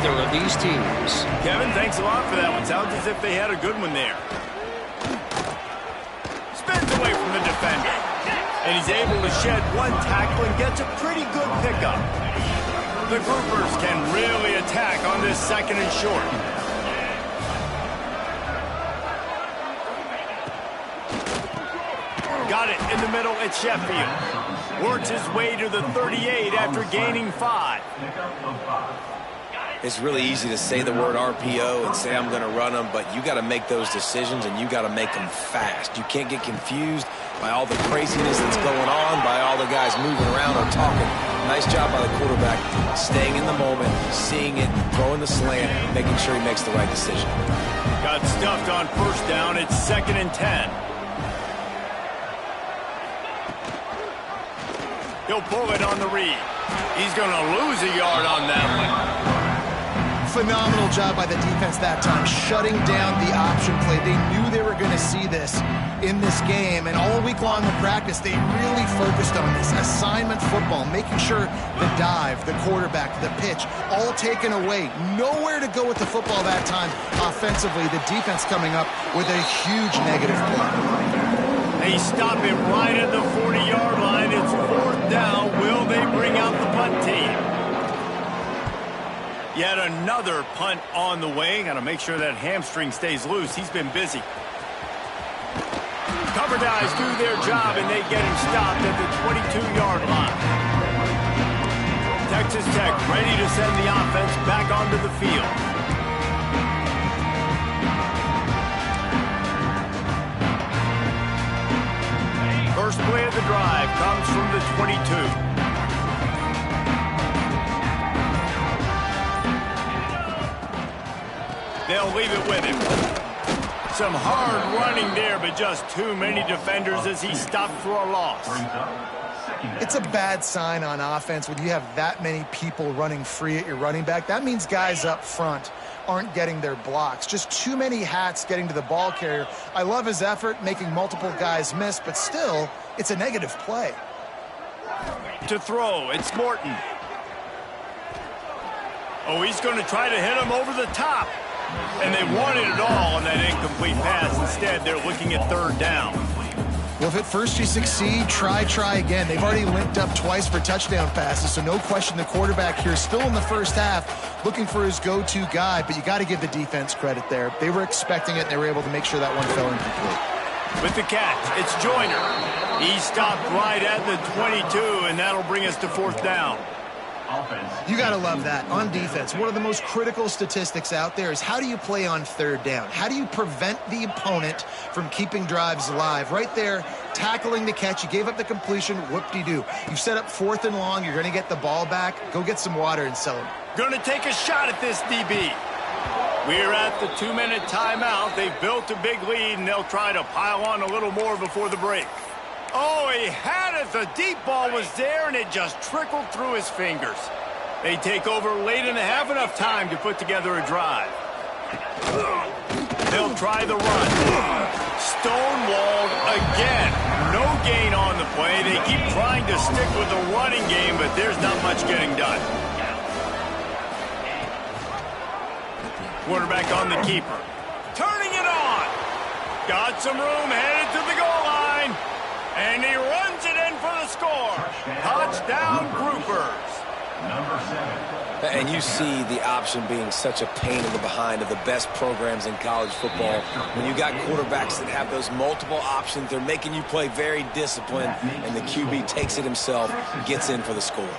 either of these teams. Kevin, thanks a lot for that one. Sounds as if they had a good one there. Spins away from the defender. And he's able to shed one tackle and gets a pretty good pickup. The groupers can really attack on this second and short. Got it in the middle at Sheffield. Works his way to the 38 after gaining 5. It's really easy to say the word RPO and say I'm going to run them, but you got to make those decisions and you got to make them fast. You can't get confused by all the craziness that's going on, by all the guys moving around or talking. Nice job by the quarterback, staying in the moment, seeing it, throwing the slant, making sure he makes the right decision. Got stuffed on first down. It's 2nd and 10. He'll pull it on the read. He's going to lose a yard on that one. Phenomenal job by the defense that time, shutting down the option play. They knew they were going to see this in this game, and all week long in practice, they really focused on this assignment football, making sure the dive, the quarterback, the pitch, all taken away. Nowhere to go with the football that time offensively. The defense coming up with a huge negative play. They stop him right at the 40-yard line. It's 4th down. Will they bring out the punt team? Yet another punt on the way. Got to make sure that hamstring stays loose. He's been busy. Cover guys do their job, and they get him stopped at the 22-yard line. Texas Tech ready to send the offense back onto the field. First play of the drive comes from the 22. They'll leave it with him. Some hard running there, but just too many defenders as he stopped for a loss. It's a bad sign on offense when you have that many people running free at your running back. That means guys up front aren't getting their blocks. Just too many hats getting to the ball carrier. I love his effort, making multiple guys miss, but still, it's a negative play. To throw, it's Morton. Oh, he's going to try to hit him over the top. And they wanted it all on that incomplete pass. Instead, they're looking at 3rd down. Well, if at first you succeed, try again. They've already linked up twice for touchdown passes, so no question the quarterback here still in the first half looking for his go-to guy, but you got to give the defense credit there. They were expecting it, and they were able to make sure that one fell incomplete. With the catch, it's Joyner. He stopped right at the 22, and that'll bring us to 4th down. You got to love that. On defense, one of the most critical statistics out there is how do you play on 3rd down? How do you prevent the opponent from keeping drives alive? Right there, tackling the catch. You gave up the completion. Whoop-de-doo. You've set up 4th and long. You're going to get the ball back. Go get some water and sell them. Going to take a shot at this DB. We're at the 2-minute timeout. They've built a big lead, and they'll try to pile on a little more before the break. Oh, he had it. The deep ball was there, and it just trickled through his fingers. They take over late and have enough time to put together a drive. They'll try the run. Stonewalled again. No gain on the play. They keep trying to stick with the running game, but there's not much getting done. Quarterback on the keeper. Turning it on. Got some room, headed to the goal line. And he runs it in for the score. Touchdown, Groupers. Number 7. And you see the option being such a pain in the behind of the best programs in college football. When you got quarterbacks that have those multiple options, they're making you play very disciplined, and the QB takes it himself, gets in for the score.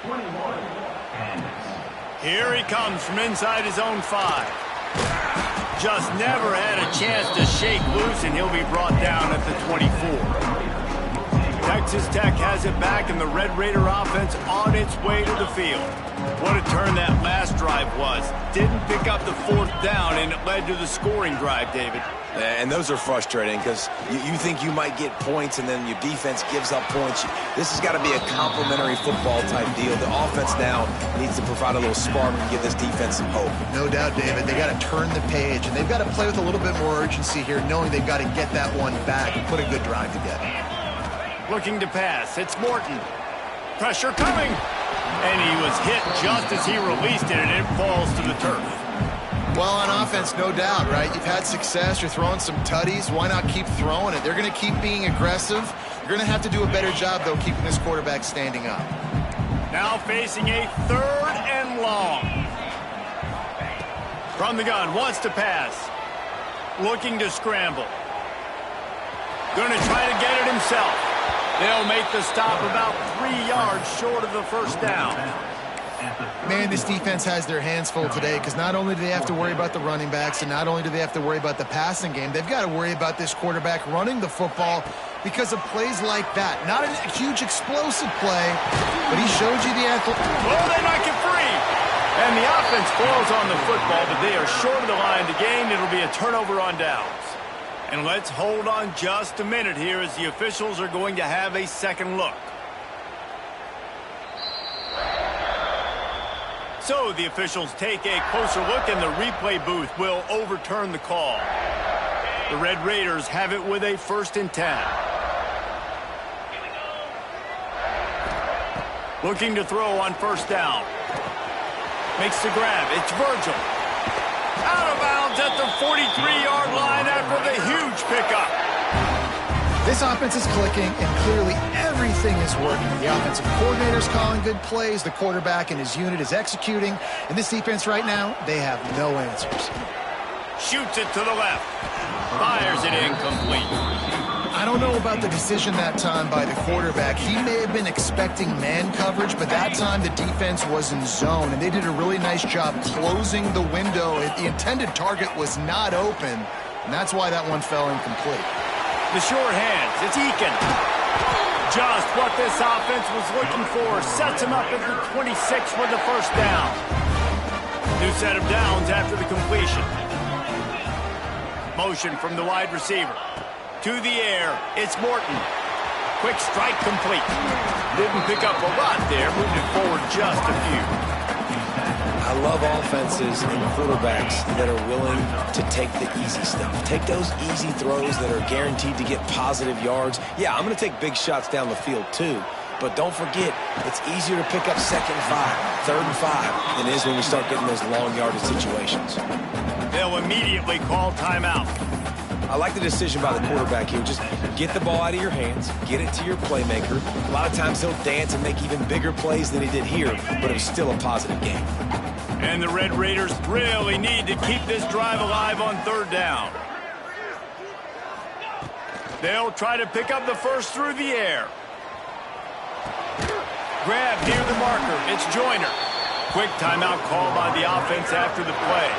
Here he comes from inside his own 5. Just never had a chance to shake loose, and he'll be brought down at the 24. Texas Tech has it back, and the Red Raider offense on its way to the field. What a turn that last drive was. Didn't pick up the 4th down, and it led to the scoring drive, David. And those are frustrating because you think you might get points, and then your defense gives up points. This has got to be a complementary football type deal. The offense now needs to provide a little spark and give this defense some hope. No doubt, David. They got to turn the page, and they've got to play with a little bit more urgency here, knowing they've got to get that one back and put a good drive together. Looking to pass. It's Morton. Pressure coming. And he was hit just as he released it, and it falls to the turf. Well, on offense, no doubt, right? You've had success. You're throwing some tutties. Why not keep throwing it? They're going to keep being aggressive. You're going to have to do a better job, though, keeping this quarterback standing up. Now facing a 3rd and long. From the gun, wants to pass. Looking to scramble. Going to try to get it himself. They'll make the stop about 3 yards short of the first down. Man, this defense has their hands full today because not only do they have to worry about the running backs and not only do they have to worry about the passing game, they've got to worry about this quarterback running the football because of plays like that. Not a huge explosive play, but he showed you the athlete. Oh, they knock it free. And the offense falls on the football, but they are short of the line to gain. It'll be a turnover on downs. And let's hold on just a minute here as the officials are going to have a second look. So the officials take a closer look, and the replay booth will overturn the call. The Red Raiders have it with a 1st and 10. Looking to throw on 1st down. Makes the grab. It's Virgil. Out of bounds at the 43-yard line after the huge pickup. This offense is clicking, and clearly everything is working. The offensive coordinator's calling good plays. The quarterback and his unit is executing. And this defense right now, they have no answers. Shoots it to the left. Fires it incomplete. I don't know about the decision that time by the quarterback. He may have been expecting man coverage, but that time the defense was in zone, and they did a really nice job closing the window. The intended target was not open, and that's why that one fell incomplete. The short hands, it's Eakin. Just what this offense was looking for. Sets him up at the 26 with the 1st down. New set of downs after the completion. Motion from the wide receiver. To the air, it's Morton. Quick strike complete. Didn't pick up a lot there, moved it forward just a few. I love offenses and quarterbacks that are willing to take the easy stuff. Take those easy throws that are guaranteed to get positive yards. Yeah, I'm going to take big shots down the field too. But don't forget, it's easier to pick up 2nd and 5, 3rd and 5 than it is when we start getting those long yardage situations. They'll immediately call timeout. I like the decision by the quarterback here. Just get the ball out of your hands, get it to your playmaker. A lot of times he'll dance and make even bigger plays than he did here, but it was still a positive game. And the Red Raiders really need to keep this drive alive on 3rd down. They'll try to pick up the 1st through the air. Grab near the marker. It's Joyner. Quick timeout call by the offense after the play.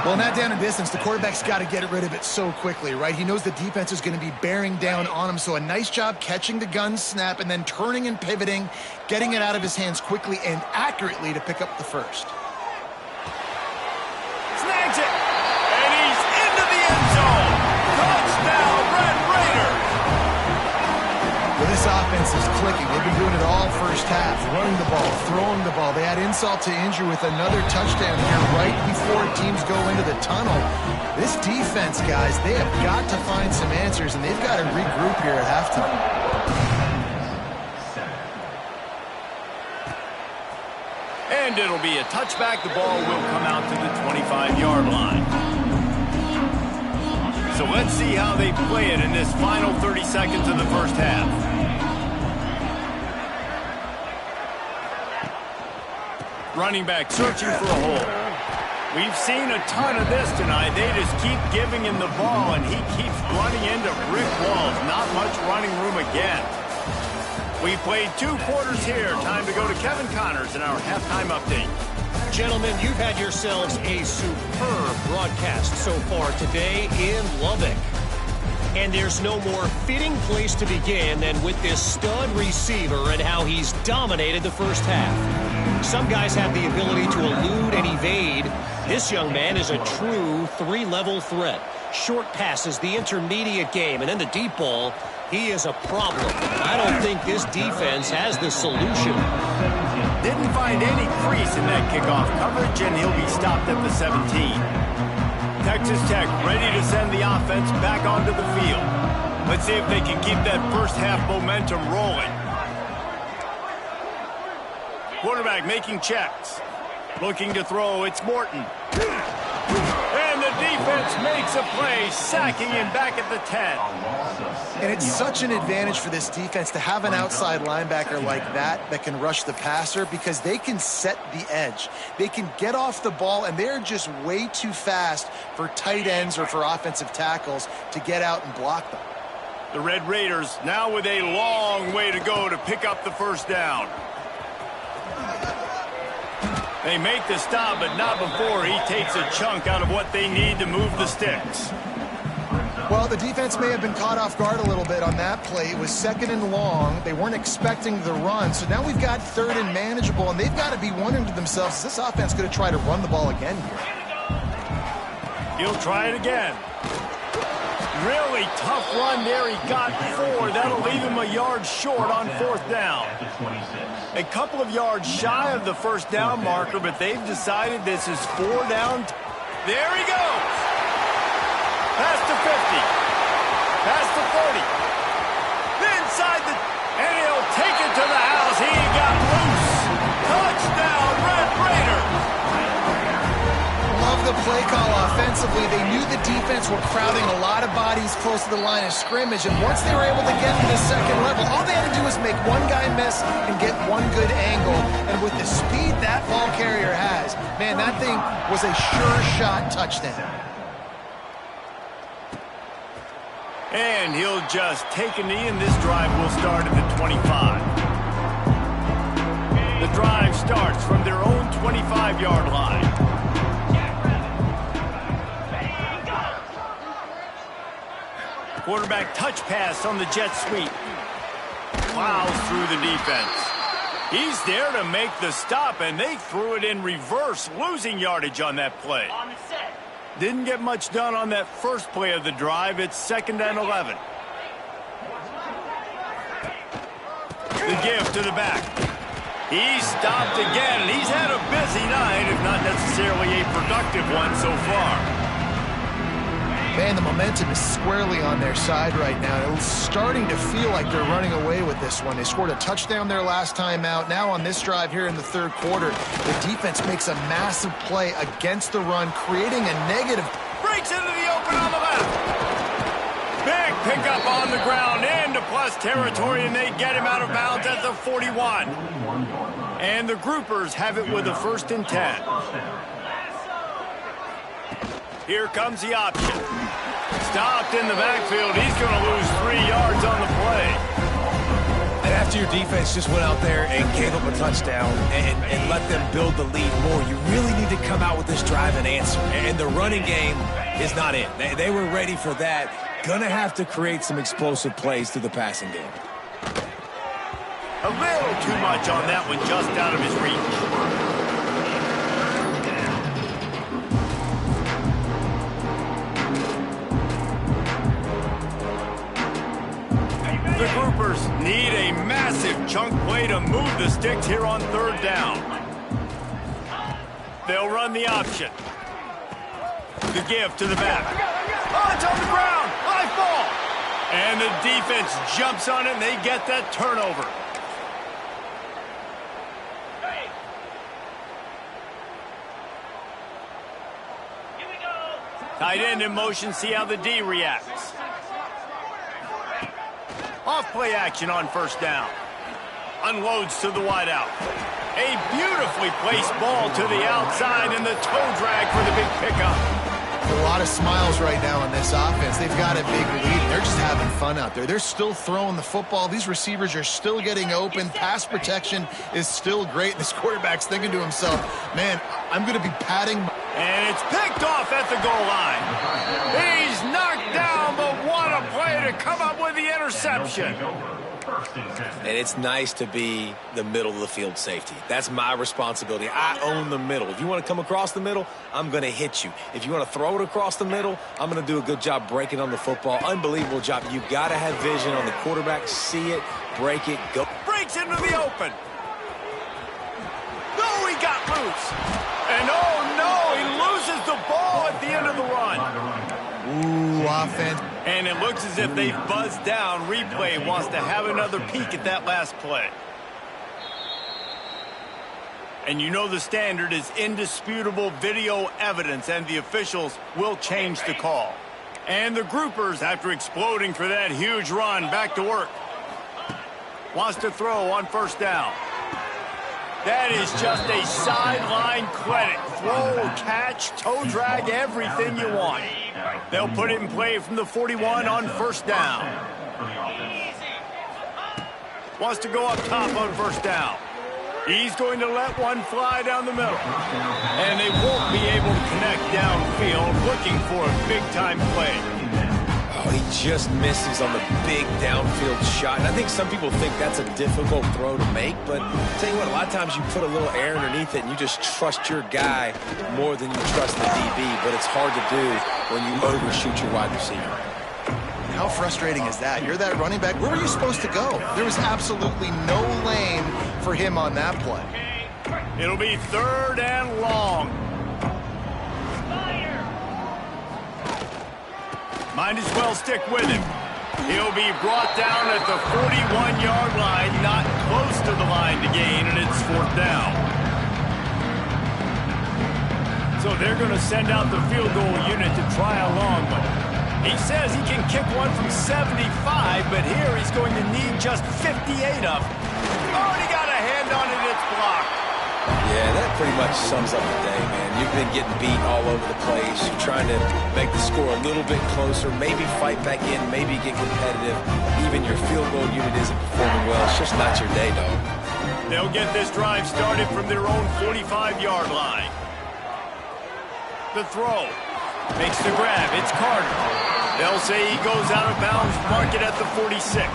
Well, in that down and distance, the quarterback's got to get rid of it so quickly, right? He knows the defense is going to be bearing down on him, so a nice job catching the gun snap and then turning and pivoting, getting it out of his hands quickly and accurately to pick up the 1st. Snags it, and he's into the end zone. Touchdown, Red Raiders. Well, this offense is clicking. They've been doing it all 1st half, running the ball, throwing the ball. They add insult to injury with another touchdown here right before teams go into the tunnel. This defense, guys, they have got to find some answers, and they've got to regroup here at halftime. And it'll be a touchback. The ball will come out to the 25-yard line. So let's see how they play it in this final 30 seconds of the 1st half. Running back searching for a hole. We've seen a ton of this tonight. They just keep giving him the ball, and he keeps running into brick walls. Not much running room again. We played 2 quarters here. Time to go to Kevin Connors in our halftime update. Gentlemen, you've had yourselves a superb broadcast so far today in Lubbock. And there's no more fitting place to begin than with this stud receiver and how he's dominated the 1st half. Some guys have the ability to elude and evade. This young man is a true 3-level threat. Short passes, the intermediate game, and then the deep ball. He is a problem. I don't think this defense has the solution. Didn't find any crease in that kickoff coverage, and he'll be stopped at the 17. Texas Tech ready to send the offense back onto the field. Let's see if they can keep that 1st half momentum rolling. Quarterback making checks. Looking to throw, it's Morton. the defense makes a play, sacking him back at the 10. And it's such an advantage for this defense to have an outside linebacker like that can rush the passer, because they can set the edge. They can get off the ball, and they're just way too fast for tight ends or for offensive tackles to get out and block them. The Red Raiders now with a long way to go to pick up the first down. They make the stop, but not before he takes a chunk out of what they need to move the sticks. Well, the defense may have been caught off guard a little bit on that play. It was 2nd and long. They weren't expecting the run. So now we've got 3rd and manageable, and they've got to be wondering to themselves, is this offense going to try to run the ball again here? He'll try it again. Really tough run there. He got 4. That'll leave him a yard short on 4th down. A couple of yards shy of the first down marker, but they've decided this is 4 down. There he goes. Past the 50. Past the 30. Inside the... And he'll take it to the house. He got loose. Touchdown, Red Raiders. Love the play call offensively. They knew the defense were crowding a lot of bodies close to the line of scrimmage, and once they were able to get to the second level, all they had to do was make one guy miss and get one good angle. And with the speed that ball carrier has, man, that thing was a sure shot touchdown. And he'll just take a knee, and this drive will start at the 25. The drive starts from their own 25-yard line. Quarterback touch pass on the jet sweep. Plows through the defense. He's there to make the stop, and they threw it in reverse, losing yardage on that play. Didn't get much done on that first play of the drive. It's 2nd and 11. The give to the back. He stopped again, and he's had a busy night, if not necessarily a productive one so far. Man, the momentum is squarely on their side right now. It's starting to feel like they're running away with this one. They scored a touchdown their last time out. Now on this drive here in the 3rd quarter, the defense makes a massive play against the run, creating a negative. Breaks into the open on the left. Big pickup on the ground into plus territory, and they get him out of bounds at the 41. And the Groupers have it with a 1st and 10. Here comes the option. Stopped in the backfield. He's going to lose 3 yards on the play. And after your defense just went out there and gave up a touchdown and let them build the lead more, you really need to come out with this drive and answer. And the running game is not in. They were ready for that. Going to have to create some explosive plays through the passing game. A little too much on that one, just out of his reach. The Groupers need a massive chunk play to move the sticks here on 3rd down. They'll run the option. The give to the back. Oh, it's on the ground. High ball. And the defense jumps on it, and they get that turnover. Tight end in motion, see how the D reacts. Off play action on 1st down. Unloads to the wideout. A beautifully placed ball to the outside, and the toe drag for the big pickup. A lot of smiles right now in this offense. They've got a big lead. They're just having fun out there. They're still throwing the football. These receivers are still getting open. Pass protection is still great. This quarterback's thinking to himself, man, I'm going to be patting. And it's picked off at the goal line. He's knocked down, but what a play to come up with the interception. And it's nice to be the middle of the field safety. That's my responsibility. I own the middle. If you want to come across the middle, I'm going to hit you. If you want to throw it across the middle, I'm going to do a good job breaking on the football. Unbelievable job. You got to have vision on the quarterback. See it, break it, go. Breaks into the open. No, he got loose. And oh no, he loses the ball at the end of the run. Ooh, offense. And it looks as if they've buzzed down. Replay wants to have another peek at that last play. And you know the standard is indisputable video evidence, and the officials will change the call. And the groupers, after exploding for that huge run, back to work. Wants to throw on first down. That is just a sideline credit. Throw, catch, toe drag, everything you want. They'll put it in play from the 41 on first down. Wants to go up top on first down. He's going to let one fly down the middle. And they won't be able to connect downfield, looking for a big-time play. Oh, he just misses on the big downfield shot. And I think some people think that's a difficult throw to make, but I'll tell you what, a lot of times you put a little air underneath it and you just trust your guy more than you trust the DB, but it's hard to do when you overshoot your wide receiver. How frustrating is that? You're that running back. Where were you supposed to go? There was absolutely no lane for him on that play. It'll be 3rd and long. Might as well stick with him. He'll be brought down at the 41-yard line, not close to the line to gain, and it's 4th down. So they're going to send out the field goal unit to try a long one. He says he can kick one from 75, but here he's going to need just 58 of them. Oh, and he got a hand on it, it's blocked. Yeah, that pretty much sums up the day, man. You've been getting beat all over the place. You're trying to make the score a little bit closer, maybe fight back in, maybe get competitive. Even your field goal unit isn't performing well. It's just not your day, dog. They'll get this drive started from their own 45-yard line. The throw. Makes the grab. It's Carter. They'll say he goes out of bounds, mark it at the 46.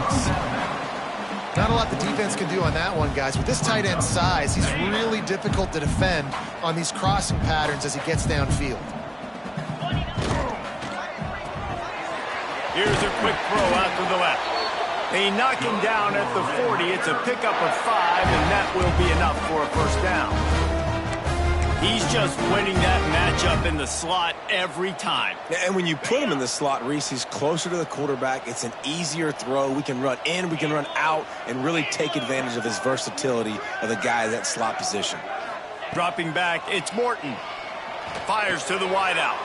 Not a lot the defense can do on that one, guys. With this tight end size, he's really difficult to defend on these crossing patterns as he gets downfield. Here's a quick throw out to the left. They knock him down at the 40. It's a pickup of 5, and that will be enough for a first down. He's just winning that matchup in the slot every time. And when you put him in the slot, Reese, he's closer to the quarterback. It's an easier throw. We can run in, we can run out, and really take advantage of his versatility of the guy in that slot position. Dropping back, it's Morton. Fires to the wideout.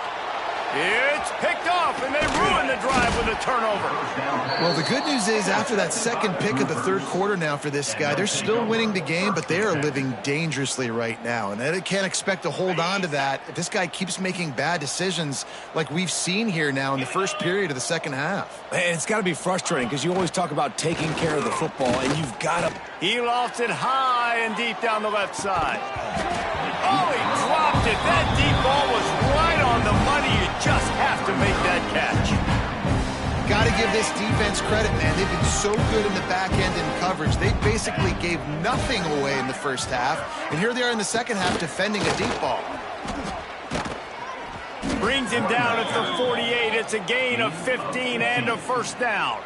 It's picked off, and they ruin the drive with a turnover. Well, the good news is after that second pick of the 3rd quarter now for this guy, they're still winning the game, but they are living dangerously right now. And they can't expect to hold on to that if this guy keeps making bad decisions like we've seen here now in the first period of the second half. And it's got to be frustrating because you always talk about taking care of the football, and you've got to... He lofts it high and deep down the left side. Oh, he dropped it. That deep ball was right on the money. You just have to make that catch. Got to give this defense credit, man. They've been so good in the back end in coverage. They basically gave nothing away in the first half, and here they are in the second half defending a deep ball. Brings him down at the 48. It's a gain of 15 and a first down.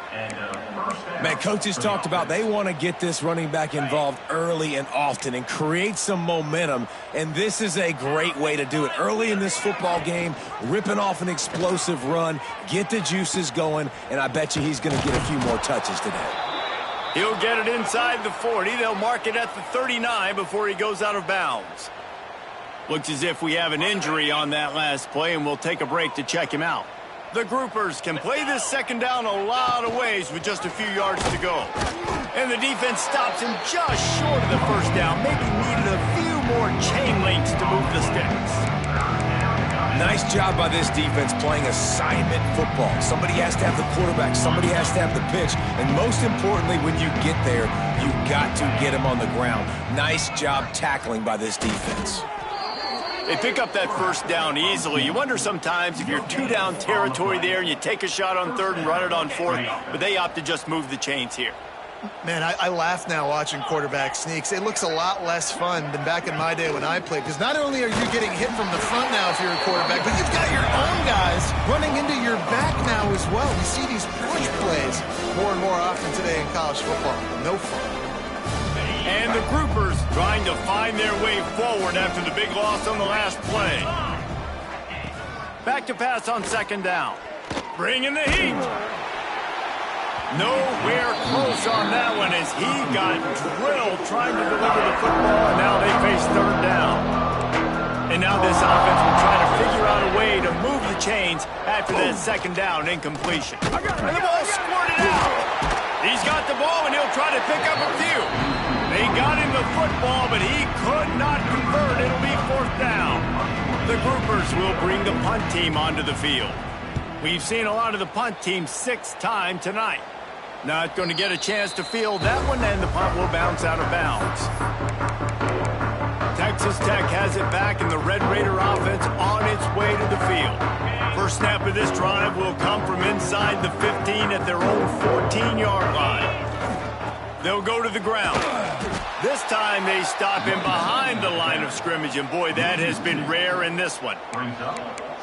Man, coaches talked about they want to get this running back involved early and often and create some momentum, and this is a great way to do it. Early in this football game, ripping off an explosive run, get the juices going, and I bet you he's going to get a few more touches today. He'll get it inside the 40. They'll mark it at the 39 before he goes out of bounds. Looks as if we have an injury on that last play, and we'll take a break to check him out. The groupers can play this second down a lot of ways with just a few yards to go. And the defense stops him just short of the first down. Maybe needed a few more chain links to move the sticks. Nice job by this defense playing assignment football. Somebody has to have the quarterback, somebody has to have the pitch, and most importantly, when you get there, you've got to get him on the ground. Nice job tackling by this defense. They pick up that first down easily. You wonder sometimes if you're 2-down territory there and you take a shot on 3rd and run it on 4th, but they opt to just move the chains here. Man, I laugh now watching quarterback sneaks. It looks a lot less fun than back in my day when I played, because not only are you getting hit from the front now if you're a quarterback, but you've got your own guys running into your back now as well. We see these push plays more and more often today in college football. No fun. And the groupers trying to find their way forward after the big loss on the last play. Back to pass on second down. Bring in the heat. Nowhere close on that one as he got drilled trying to deliver the football, and now they face third down. And now this offense will try to figure out a way to move the chains after that second down incompletion. And the ball squirted out. He's got the ball, and he'll try to pick up a few. They got him the football, but he could not convert. It'll be fourth down. The groupers will bring the punt team onto the field. We've seen a lot of the punt team 6-time tonight. Not going to get a chance to field that one, and the punt will bounce out of bounds. Texas Tech has it back, and the Red Raider offense on its way to the field. First snap of this drive will come from inside the 15 at their own 14-yard line. They'll go to the ground. This time they stop him behind the line of scrimmage, and boy, that has been rare in this one.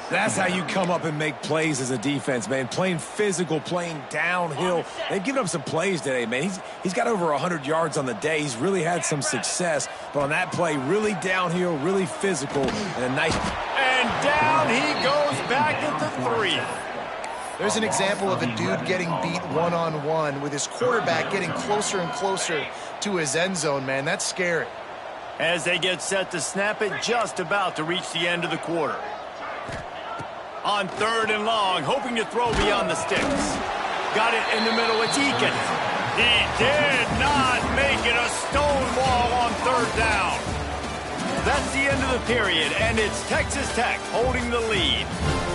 That's how you come up and make plays as a defense, man. Playing physical, playing downhill. They've given up some plays today, man. He's got over 100 yards on the day. He's really had some success. But on that play, really downhill, really physical, and a nice... And down he goes back at the 3. There's an example of a dude getting beat one-on-one with his quarterback getting closer and closer to his end zone, man. That's scary. As they get set to snap it, just about to reach the end of the quarter. On third and long, hoping to throw beyond the sticks. Got it in the middle, it's Eakin. He did not make it a stonewall on third down. That's the end of the period, and it's Texas Tech holding the lead.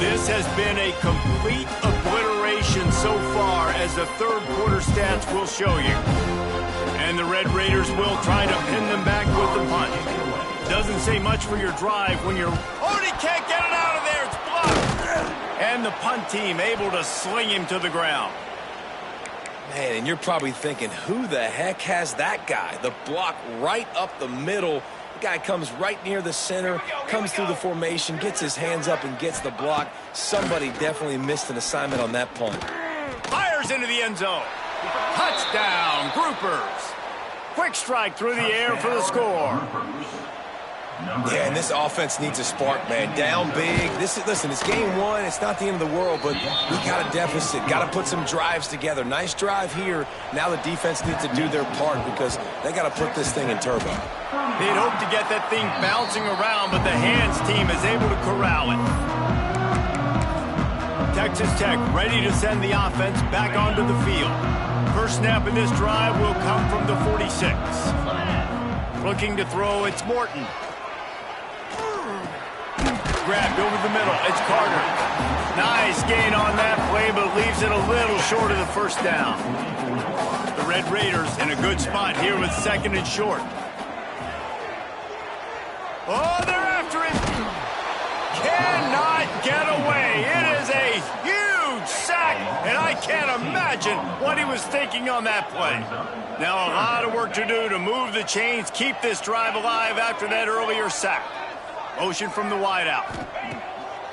This has been a complete obliteration so far, as the third quarter stats will show you. And the Red Raiders will try to pin them back with the punt. Doesn't say much for your drive when you're... Oh, he can't get it out of there, it's blocked! And the punt team able to sling him to the ground. Man, and you're probably thinking, who the heck has that guy? The block right up the middle. The guy comes right near the center, comes through the formation, gets his hands up and gets the block. Somebody definitely missed an assignment on that punt. Fires into the end zone. Touchdown, Groupers. Quick strike through the air for the score. Yeah, and this offense needs a spark, man. Down big. Listen, it's game one. It's not the end of the world, but we got a deficit. Got to put some drives together. Nice drive here. Now the defense needs to do their part because they got to put this thing in turbo. They'd hoped to get that thing bouncing around, but the hands team is able to corral it. Texas Tech ready to send the offense back onto the field. First snap in this drive will come from the 46. Looking to throw, it's Morton. Grabbed over the middle, it's Carter. Nice gain on that play, but leaves it a little short of the first down. The Red Raiders in a good spot here with second and short. Oh, they're after him. Cannot get away. It is a huge sack, and I can't imagine what he was thinking on that play. Now a lot of work to do to move the chains, keep this drive alive after that earlier sack. Motion from the wideout.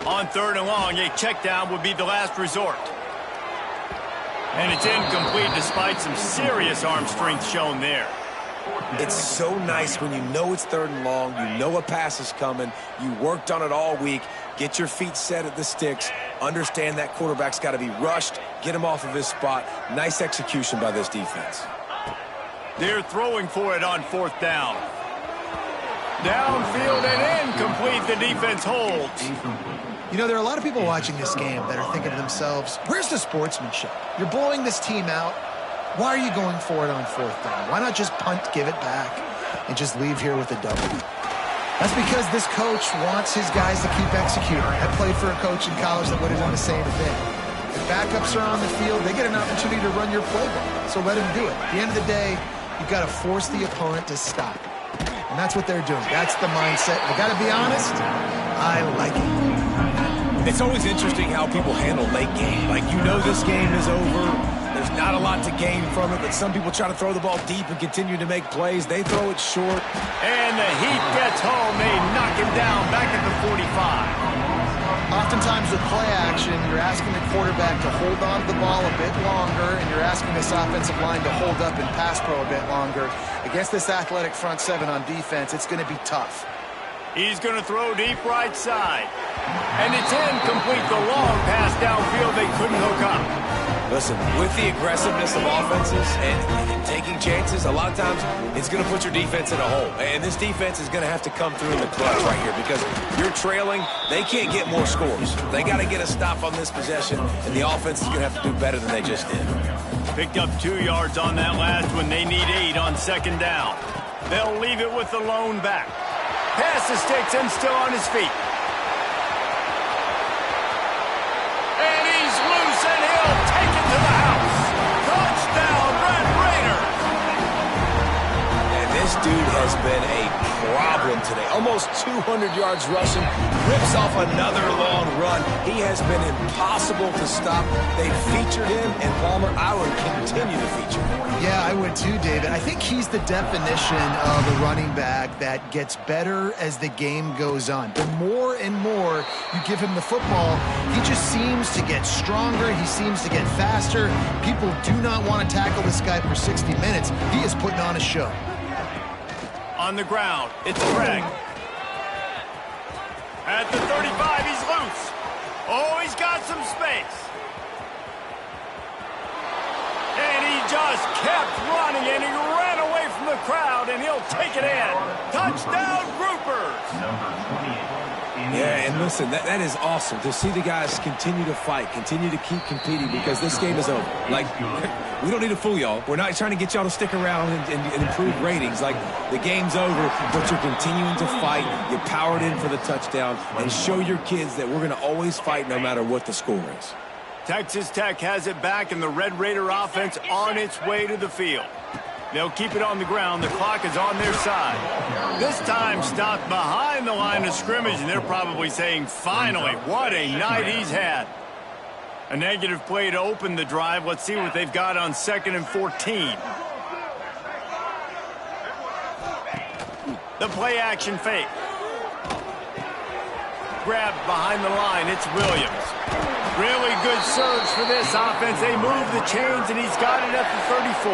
On third and long, a check down would be the last resort. And it's incomplete despite some serious arm strength shown there. It's so nice when you know it's third and long, you know a pass is coming, you worked on it all week, get your feet set at the sticks, understand that quarterback's got to be rushed, get him off of his spot. Nice execution by this defense. They're throwing for it on fourth down. Downfield and incomplete, the defense holds. You know, there are a lot of people watching this game that are thinking to themselves, where's the sportsmanship? You're blowing this team out. Why are you going for it on fourth down? Why not just punt, give it back, and just leave here with a W? That's because this coach wants his guys to keep executing. I played for a coach in college that would have done the same thing. If backups are on the field, they get an opportunity to run your playbook, so let him do it. At the end of the day, you've got to force the opponent to stop. And that's what they're doing. That's the mindset. I got to be honest, I like it. It's always interesting how people handle late game. Like, you know this game is over. There's not a lot to gain from it, but some people try to throw the ball deep and continue to make plays. They throw it short. And the Heat gets home. They knock him down back at the 45. Oftentimes with play action, you're asking the quarterback to hold on to the ball a bit longer, and you're asking this offensive line to hold up in pass pro a bit longer. Against this athletic front seven on defense, it's going to be tough. He's going to throw deep right side. And it's incomplete. The long pass downfield they couldn't hook up. Listen, with the aggressiveness of offenses and taking chances, a lot of times it's going to put your defense in a hole. And this defense is going to have to come through in the clutch right here because you're trailing. They can't get more scores. They got to get a stop on this possession, and the offense is going to have to do better than they just did. Picked up 2 yards on that last one. They need 8 on second down. They'll leave it with the lone back. Pass the sticks and still on his feet. And he's loose, and he'll take it to the house. Touchdown, Red Raiders. And this dude has been a problem today. Almost 200 yards rushing. Rips off another long run. He has been impossible to stop. They've featured him, and Palmer, I would continue to feature him. Yeah, I would too, David. I think he's the definition of a running back that gets better as the game goes on. The more and more you give him the football, he just seems to get stronger. He seems to get faster. People do not want to tackle this guy for 60 minutes. He is putting on a show. On the ground, it's Craig. At the 35, he's loose. Oh, he's got some space. And he just kept running, and he ran away from the crowd, and he'll take it in. Touchdown, Groupers. Yeah, and listen, that is awesome to see the guys continue to fight, continue to keep competing because this game is over. Like, we don't need to fool y'all. We're not trying to get y'all to stick around and improve ratings. Like, the game's over, but you're continuing to fight. You powered in for the touchdown and show your kids that we're going to always fight no matter what the score is. Texas Tech has it back, and the Red Raider offense on its way to the field. They'll keep it on the ground. The clock is on their side. This time stopped behind the line of scrimmage, and they're probably saying, finally, what a night he's had. A negative play to open the drive. Let's see what they've got on 2nd and 14. The play action fake. Grabbed behind the line. It's Williams. Really good surge for this offense. They move the chains, and he's got it at the 34.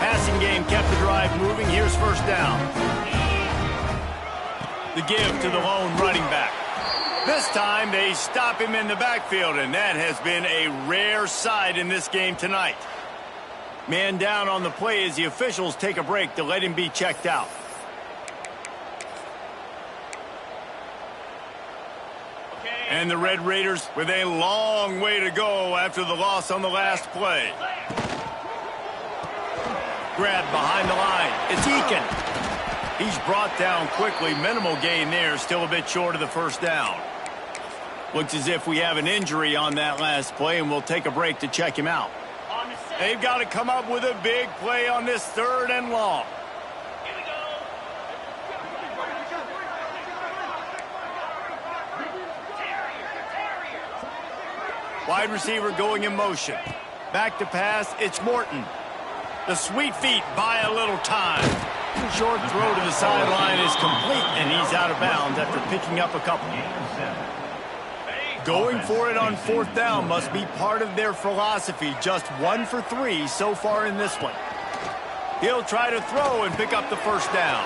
Passing game kept the drive moving. Here's first down. The give to the lone running back. This time they stop him in the backfield, and that has been a rare sight in this game tonight. Man down on the play as the officials take a break to let him be checked out. And the Red Raiders with a long way to go after the loss on the last play. Grabbed behind the line. It's Eakin. He's brought down quickly. Minimal gain there. Still a bit short of the first down. Looks as if we have an injury on that last play, and we'll take a break to check him out. They've got to come up with a big play on this 3rd and long. Wide receiver going in motion. Back to pass. It's Morton. The sweet feet buy a little time. Short throw to the sideline is complete, and he's out of bounds after picking up a couple. Going for it on 4th down must be part of their philosophy. Just 1 for 3 so far in this one. He'll try to throw and pick up the first down.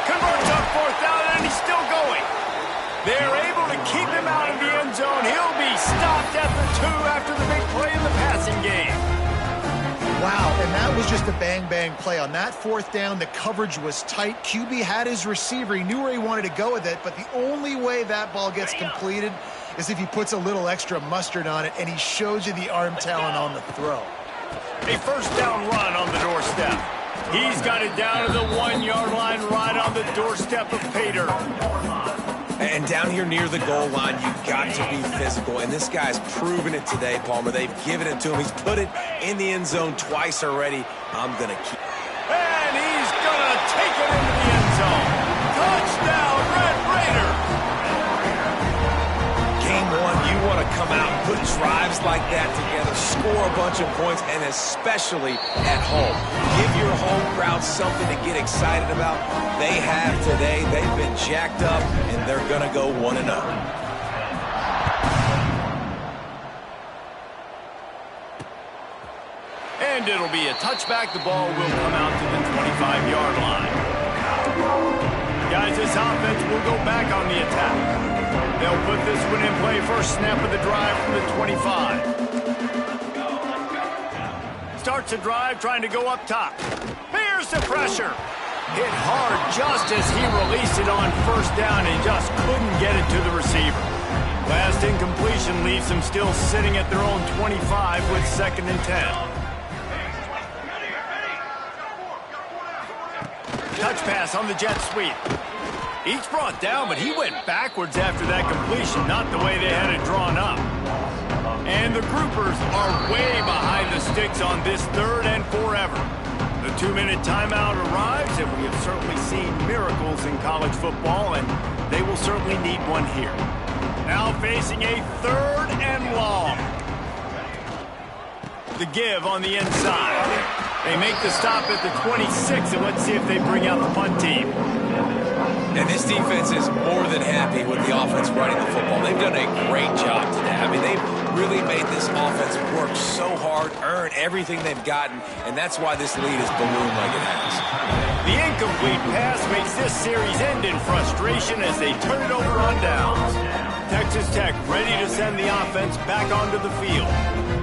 Converts on 4th down, and he's still going. They're able to keep him out of the end zone. He'll be stopped at the 2 after the big play in the passing game. Wow, and that was just a bang-bang play. On that 4th down, the coverage was tight. QB had his receiver. He knew where he wanted to go with it, but the only way that ball gets completed is if he puts a little extra mustard on it, and he shows you the arm talent on the throw. A first down run on the doorstep. He's got it down to the 1-yard line right on the doorstep of Pater. And down here near the goal line, you've got to be physical. And this guy's proven it today, Palmer. They've given it to him. He's put it in the end zone twice already. I'm going to keep. And he's going to take it into the end zone. Touchdown, Red Raider. Game 1, you want to come out and put drives like that together, score a bunch of points, and especially at home. Give your home crowd something to get excited about. They have today. They've been jacked up, and they're going to go 1-0. And it'll be a touchback. The ball will come out to the 25-yard line. Guys, this offense will go back on the attack. They'll put this one in play. First snap of the drive from the 25. starts the drive trying to go up top. Here's the pressure. Hit hard just as he released it on first down and just couldn't get it to the receiver. Last incompletion leaves them still sitting at their own 25 with 2nd and 10. Touch pass on the jet sweep. Each brought down, but he went backwards after that completion, not the way they had it drawn up. And the groupers are way behind the sticks on this 3rd and forever. The 2-minute timeout arrives, and we have certainly seen miracles in college football, and they will certainly need one here. Now facing a 3rd and long. The give on the inside. They make the stop at the 26, and let's see if they bring out the punt team. And this defense is more than happy with the offense running the football. They've done a great job today. I mean, they've really made this offense work so hard, earn everything they've gotten, and that's why this lead has ballooned like it has. The incomplete pass makes this series end in frustration as they turn it over on downs. Texas Tech ready to send the offense back onto the field.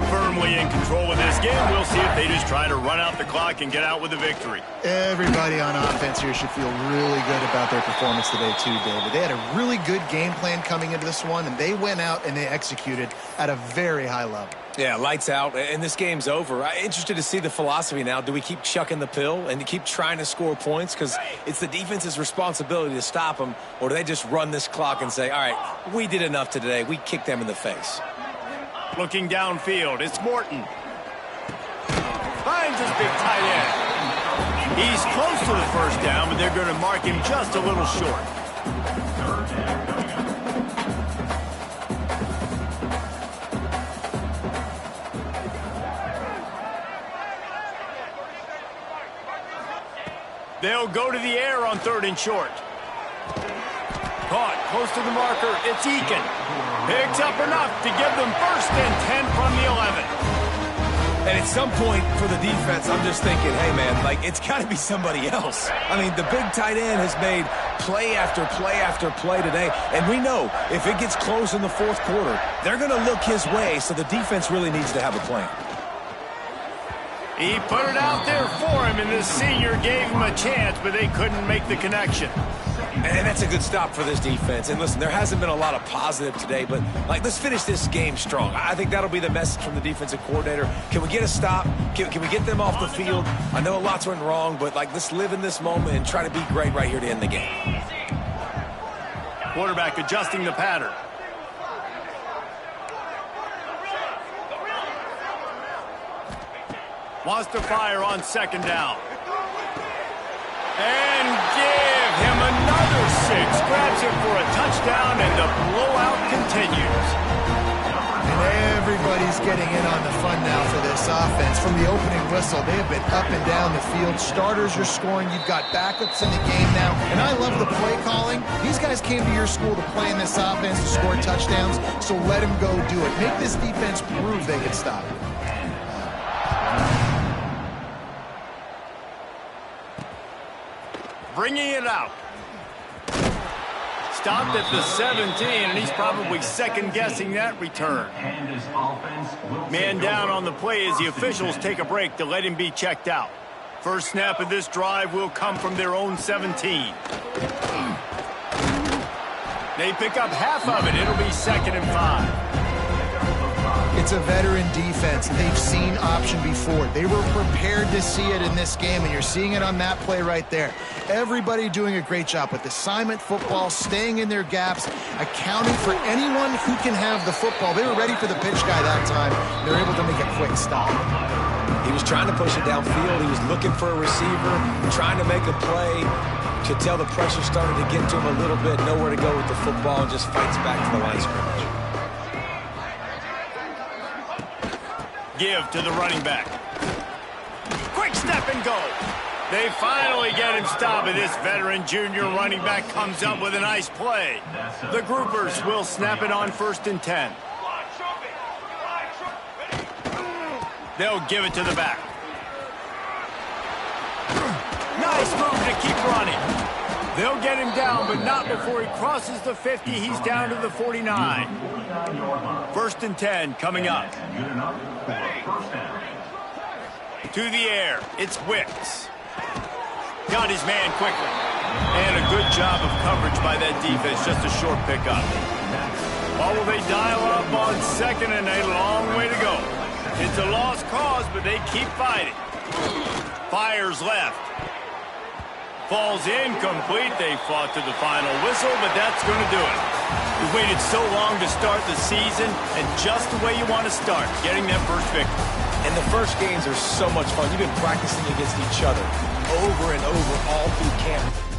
Firmly in control of this game. We'll see if they just try to run out the clock and get out with a victory. Everybody on offense here should feel really good about their performance today too, David. They had a really good game plan coming into this one, and they went out and they executed at a very high level. Yeah, lights out, and this game's over. I'm interested to see the philosophy now. Do we keep chucking the pill and keep trying to score points? Because it's the defense's responsibility to stop them, or do they just run this clock and say, all right, we did enough today. We kicked them in the face. Looking downfield, it's Morton. Finds his big tight end. He's close to the first down, but they're going to mark him just a little short. They'll go to the air on 3rd and short. Caught close to the marker. It's Eakin. Picks up enough to give them 1st and 10 from the 11. And at some point for the defense, I'm just thinking, hey, man, like, it's got to be somebody else. I mean, the big tight end has made play after play after play today. And we know if it gets close in the 4th quarter, they're going to look his way, so the defense really needs to have a plan. He put it out there for him, and the senior gave him a chance, but they couldn't make the connection. And that's a good stop for this defense. And listen, there hasn't been a lot of positive today, but like, let's finish this game strong. I think that'll be the message from the defensive coordinator. Can we get a stop? Can we get them off the field? I know lots went wrong, but like, let's live in this moment and try to be great right here to end the game. Quarterback adjusting the pattern. Wants to fire on 2nd down. And give him another 6. Grabs him for a touchdown, and the blowout continues. And everybody's getting in on the fun now for this offense. From the opening whistle, they have been up and down the field. Starters are scoring. You've got backups in the game now. And I love the play calling. These guys came to your school to play in this offense to score touchdowns, so let them go do it. Make this defense prove they can stop it. Bringing it out. Stopped at the 17, and he's probably second-guessing that return. Man down on the play as the officials take a break to let him be checked out. First snap of this drive will come from their own 17. They pick up half of it. It'll be 2nd and 5. It's a veteran defense. They've seen option before. They were prepared to see it in this game, and you're seeing it on that play right there. Everybody doing a great job with assignment football, staying in their gaps, accounting for anyone who can have the football. They were ready for the pitch guy that time. They're able to make a quick stop. He was trying to push it downfield. He was looking for a receiver, trying to make a play. To tell the pressure started to get to him a little bit, nowhere to go with the football, and just fights back to the line of scrimmage. Give to the running back. Quick step and go. They finally get him stopped, and this veteran junior running back comes up with a nice play. The groupers will snap it on 1st and 10. They'll give it to the back. Nice move to keep running. They'll get him down, but not before he crosses the 50. He's down to the 49. 1st and 10 coming up. To the air, it's Wicks. Got his man quickly. And a good job of coverage by that defense, just a short pickup. Oh, will they dial up on second, and a long way to go. It's a lost cause, but they keep fighting. Fires left. Falls incomplete. They fought to the final whistle, but that's going to do it. We've waited so long to start the season, and just the way you want to start, getting that first victory. And the first games are so much fun. You've been practicing against each other over and over all through camp.